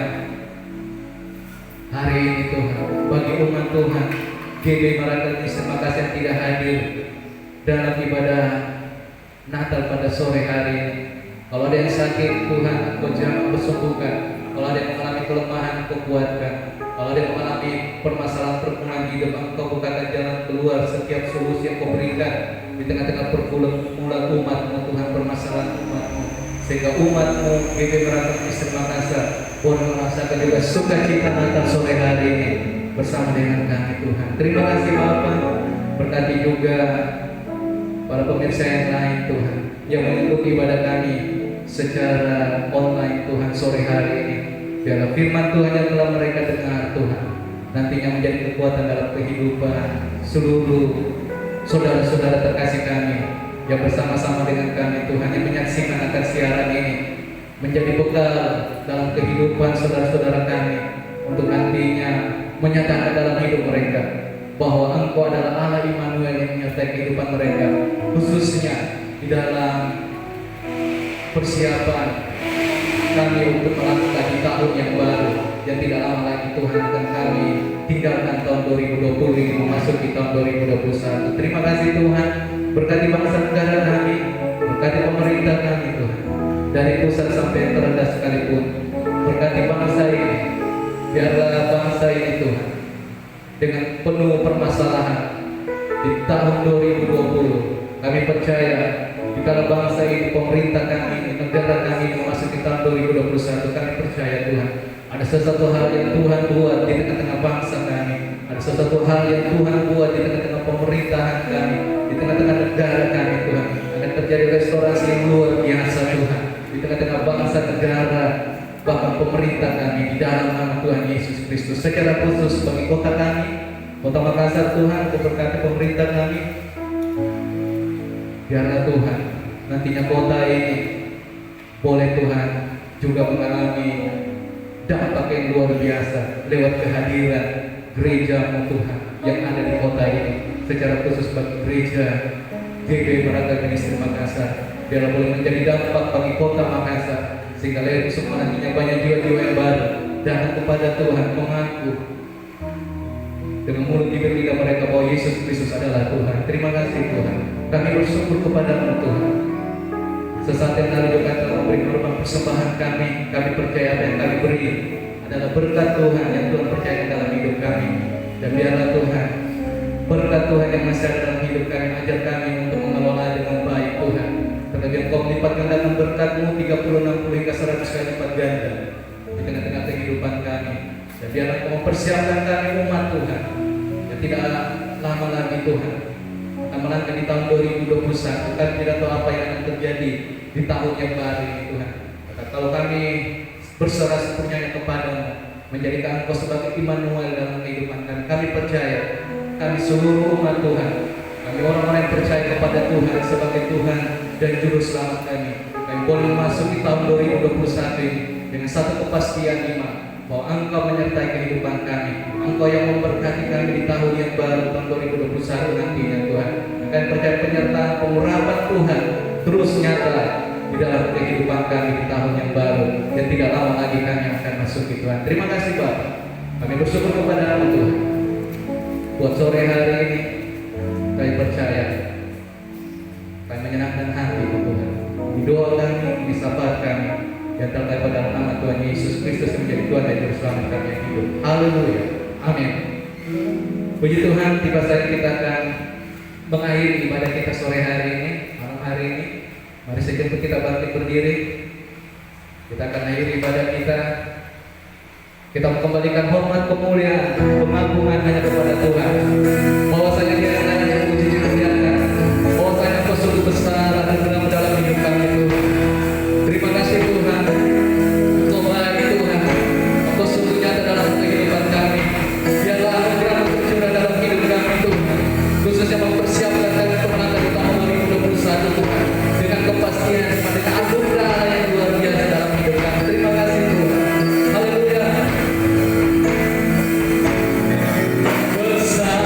hari ini Tuhan, bagi umat Tuhan GB Marathon terima kasih yang tidak hadir dalam ibadah Natal pada sore hari ini. Kalau ada yang sakit, Tuhan Engkau jamah kesembuhkan. Kalau ada yang mengalami kelemahan, Engkau kuatkan. Kalau ada yang mengalami permasalahan pergumulan hidup, Engkau bukakan jalan keluar. Setiap solusi yang Kau berikan di tengah-tengah pergumulan umat-Mu, Tuhan, permasalahan umat-Mu, sehingga umat-Mu GB Marathon terima kasih boleh merasakan juga sukacita Natal sore hari ini bersama dengan kami Tuhan. Terima kasih Bapa, berkati juga para pemirsa yang lain Tuhan yang mengikuti ibadah kami secara online Tuhan sore hari ini. Biarlah firman Tuhan yang telah mereka dengar Tuhan nantinya menjadi kekuatan dalam kehidupan seluruh saudara-saudara terkasih kami yang bersama-sama dengan kami Tuhan, yang menyaksikan akan siaran ini, menjadi bekal dalam kehidupan saudara-saudara kami untuk nantinya menyatakan dalam hidup mereka bahwa Engkau adalah Allah Immanuel yang menyertai kehidupan mereka, khususnya di dalam persiapan kami untuk melakukan di tahun yang baru yang tidak lama lagi Tuhan akan kami tinggalkan tahun 2020 ini memasuki tahun 2021. Terima kasih Tuhan, berkati bangsa negara kami, berkati pemerintah kami Tuhan, dari pusat sampai yang terendah sekalipun. Berkati bangsa ini, biarlah bangsa ini Tuhan dengan penuh permasalahan di tahun 2020. Kami percaya di kala bangsa ini, pemerintah kami, negara kami memasuki tahun 2021, kami percaya Tuhan ada sesuatu hal yang Tuhan buat di tengah-tengah bangsa kami, ada sesuatu hal yang Tuhan buat di tengah-tengah pemerintahan kami, di tengah-tengah negara kami Tuhan. Akan terjadi restorasi yang luar biasa Tuhan di tengah-tengah bangsa, negara, bahkan pemerintah kami di dalam nama Tuhan Yesus Kristus. Secara khusus bagi kota kami, Kota Makassar Tuhan, Kau berkati pemerintah kami. Biarlah Tuhan nantinya kota ini boleh Tuhan juga mengalami dampak yang luar biasa lewat kehadiran gereja-Mu Tuhan yang ada di kota ini. Secara khusus bagi gereja GB Marathon Ministry Makassar, biarlah boleh menjadi dampak bagi kota Makassar, sehingga lewat semua nantinya banyak jiwa-jiwa yang baru datang kepada Tuhan, mengaku dengan mulut bibir lidah mereka bahwa Yesus Kristus adalah Tuhan. Terima kasih Tuhan, kami bersyukur kepada-Mu Tuhan. Sesaat yang lalu juga telah memberi korban persembahan kami percaya apa yang kami beri adalah berkat Tuhan yang Tuhan percayakan dalam hidup kami. Dan biarlah Tuhan berkat Tuhan yang masih ada dalam hidup kami, ajar kami untuk mengelola dengan baik Tuhan. Terlebih Engkau melipat gandakan berkat-Mu 30, 60 hingga 100 kali lipat ganda di tengah-tengah kehidupan kami. Dan biarlah Engkau mempersiapkan kami umat Tuhan yang tidak lama lagi Tuhan akan melangkah di tahun 2021. Kami tidak tahu apa yang akan terjadi di tahun yang baru ini Tuhan. Maka kalau kami berserah sepenuhnya kepada-Mu, menjadikan Engkau sebagai Immanuel dalam kehidupan kami, kami percaya, kami seluruh umat Tuhan, kami orang-orang yang percaya kepada Tuhan sebagai Tuhan dan Juru Selamat kami boleh memasuki tahun 2021 ini dengan satu kepastian iman bahwa Engkau menyertai kehidupan kami, Engkau yang memberkati kami di tahun yang baru, tahun 2021 nantinya Tuhan. Kami percaya penyertaan pengurapan Tuhan terus nyata di dalam kehidupan kami di tahun yang baru, dan tidak lama lagi kami akan masuk di Tuhan. Terima kasih Bapa, kami bersyukur kepada-Mu Tuhan buat sore hari ini. Kami percaya kami menyenangkan hati Tuhan di doa kami, di sahabat kami yang terkait pada nama Tuhan Yesus Kristus yang menjadi Tuhan dan Juru Selamat kami yang hidup. Haleluya, amin. Puji Tuhan, tiba saatnya kita akan mengakhiri ibadah kita sore hari ini, malam hari ini. Mari sejenak kita bangkit berdiri. Kita akan akhiri ibadah kita. Kita kembalikan hormat, kemuliaan, pengagungan hanya kepada Tuhan. Bahwasanya Dia yang hanya dipuji dimuliakan. Bahwasanya Engkau sungguh besar dan benar dalam hidup kami Tuhan. Terima kasih Tuhan. Engkau baik Tuhan. Engkau sungguh nyata dalam kehidupan kami. Biarlah anugerah-Mu tercurah dalam hidup kami Tuhan. Khususnya mempersiapkan kami kemenangan di tahun 2021 Tuhan. Dengan kepastian, dengan anugerah yang luar biasa dalam hidup kami. Terima kasih Tuhan. Haleluya. Besar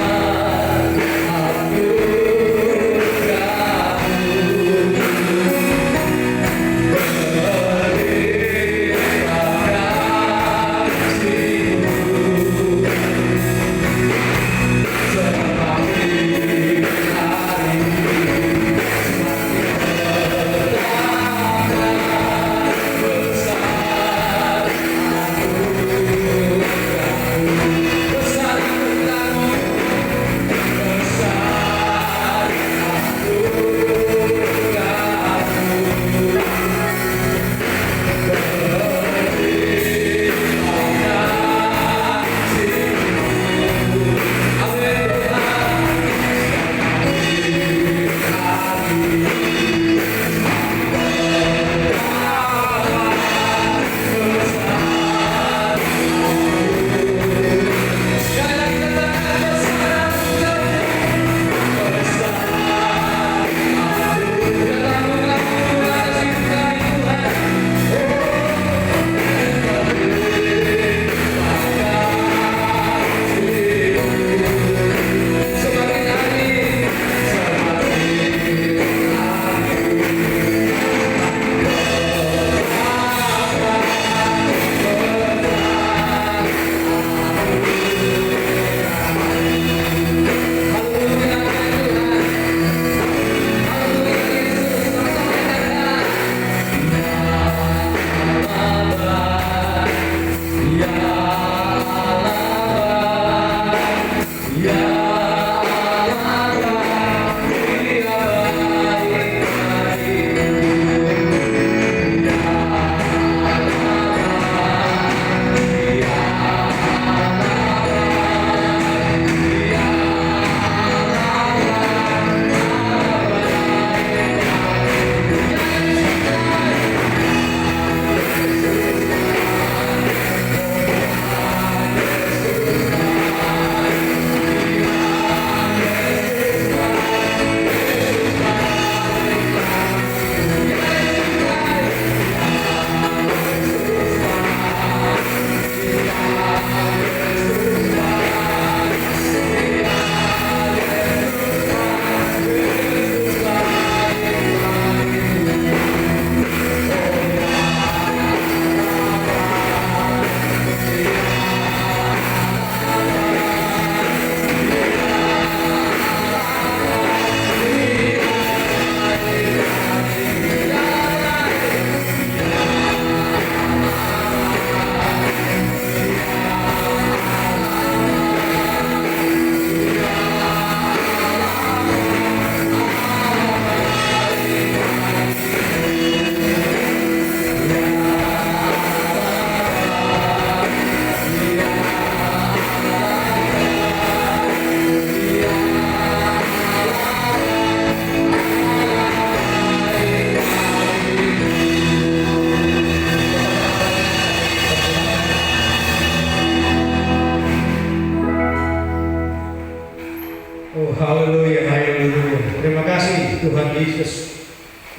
Yesus,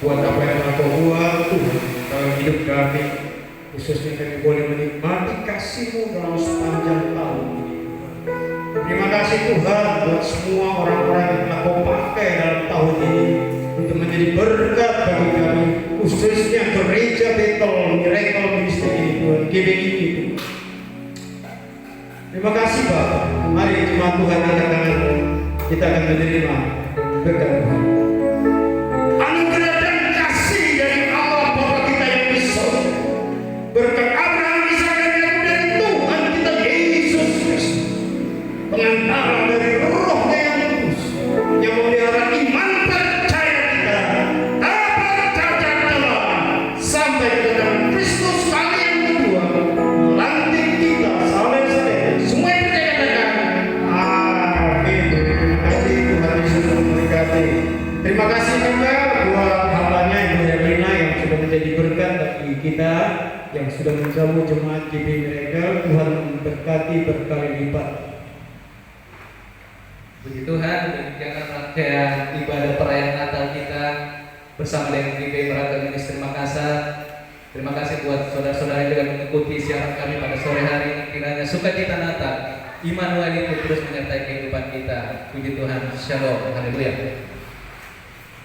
buat apa yang Engkau buat Tuhan dalam hidup kami, khususnya kami boleh menikmati kasih-Mu dalam sepanjang tahun ini. Terima kasih Tuhan buat semua orang-orang yang telah Kau pakai dalam tahun ini untuk menjadi berkat bagi kami, khususnya gereja Betel Miracle Ministry ini Tuhan, GBI itu. Terima kasih Bapak. Mari jemaat Tuhan angkat tangan, kita akan menerima berkat Tuhan. Anugerah dan kasih dari Allah Bapa kita yang di surga, berkat Abraham, Ishak dan Yakub dari Tuhan kita Yesus Kristus, pengantara dari Roh-Nya yang kudus yang memelihara iman percaya kita dapat cacat celah sampai ke dalam Kristus kali yang kedua, melantik kita saudara-saudara semua yang percaya katakan amin. Terima kasih Tuhan Yesus memberkati. Terima kasih juga buat hambanya Ibu Herlina yang sudah menjadi berkat bagi kita, yang sudah menjamu jemaat GB Miracle. Tuhan memberkati berkali lipat. Puji Tuhan, demikianlah rangkaian ibadah perayaan Natal kita bersama dengan GBI Miracle Ministry Makassar. Terima kasih buat saudara-saudara yang sudah mengikuti siaran kami pada sore hari ini. Kiranya sukacita Natal Immanuel itu terus menyertai kehidupan kita. Puji Tuhan, Shalom, Haleluya.